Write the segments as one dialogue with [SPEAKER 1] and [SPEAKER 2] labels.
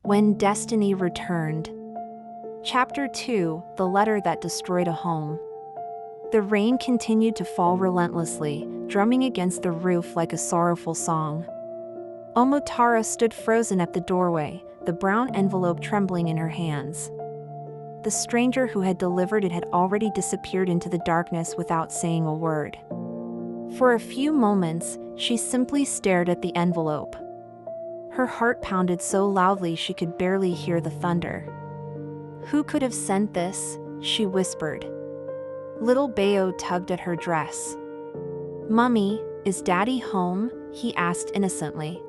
[SPEAKER 1] When Destiny Returned. Chapter 2: The Letter That Destroyed a Home. The rain continued to fall relentlessly, drumming against the roof like a sorrowful song. Omotara stood frozen at the doorway, the brown envelope trembling in her hands. The stranger who had delivered it had already disappeared into the darkness without saying a word. For a few moments, she simply stared at the envelope. Her heart pounded so loudly she could barely hear the thunder. "Who could have sent this?" she whispered. Little Bayo tugged at her dress. "Mummy, is Daddy home?" he asked innocently.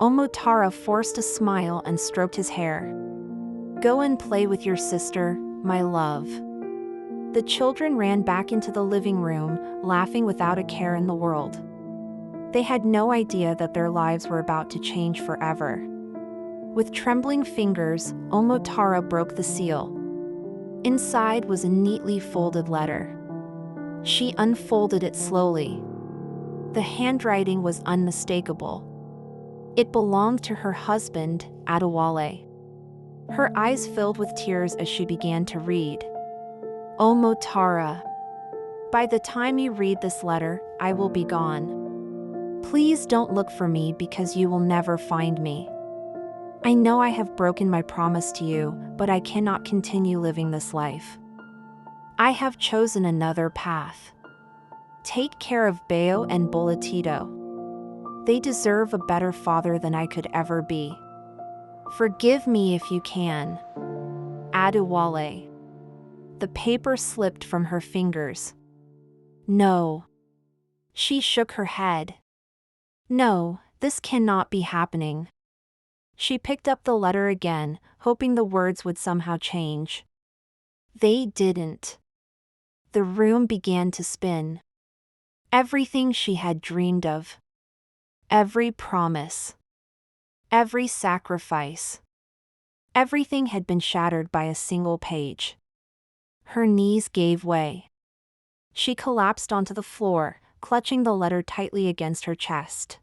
[SPEAKER 1] Omotara forced a smile and stroked his hair. "Go and play with your sister, my love." The children ran back into the living room, laughing without a care in the world. They had no idea that their lives were about to change forever. With trembling fingers, Omotara broke the seal. Inside was a neatly folded letter. She unfolded it slowly. The handwriting was unmistakable. It belonged to her husband, Adewale. Her eyes filled with tears as she began to read. "Omotara, by the time you read this letter, I will be gone. Please don't look for me because you will never find me. I know I have broken my promise to you, but I cannot continue living this life. I have chosen another path. Take care of Bayo and Boletito. They deserve a better father than I could ever be. Forgive me if you can. Adewale." The paper slipped from her fingers. "No." She shook her head. "No, this cannot be happening." She picked up the letter again, hoping the words would somehow change. They didn't. The room began to spin. Everything she had dreamed of. Every promise. Every sacrifice. Everything had been shattered by a single page. Her knees gave way. She collapsed onto the floor, clutching the letter tightly against her chest.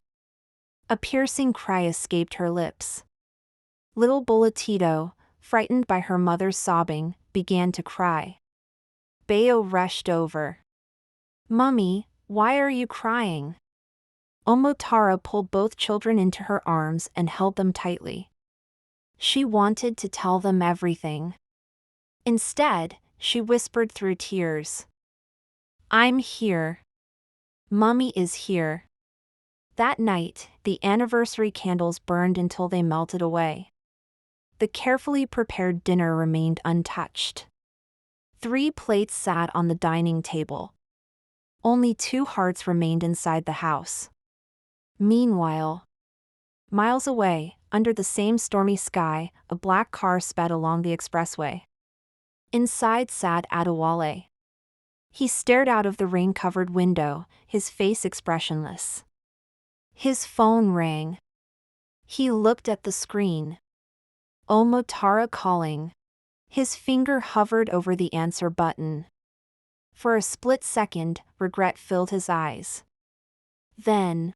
[SPEAKER 1] A piercing cry escaped her lips. Little Boletito, frightened by her mother's sobbing, began to cry. Bayo rushed over. "Mummy, why are you crying?" Omotara pulled both children into her arms and held them tightly. She wanted to tell them everything. Instead, she whispered through tears, "I'm here. Mummy is here." That night, the anniversary candles burned until they melted away. The carefully prepared dinner remained untouched. 3 plates sat on the dining table. Only 2 hearts remained inside the house. Meanwhile, miles away, under the same stormy sky, a black car sped along the expressway. Inside sat Adewale. He stared out of the rain-covered window, his face expressionless. His phone rang. He looked at the screen. Omotara calling. His finger hovered over the answer button. For a split second, regret filled his eyes. Then,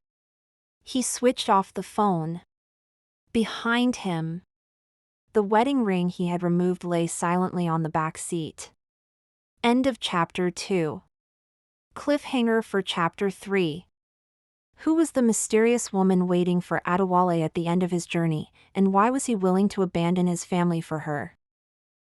[SPEAKER 1] he switched off the phone. Behind him, the wedding ring he had removed lay silently on the back seat. End of Chapter 2. Cliffhanger for Chapter 3. Who was the mysterious woman waiting for Adewale at the end of his journey, and why was he willing to abandon his family for her?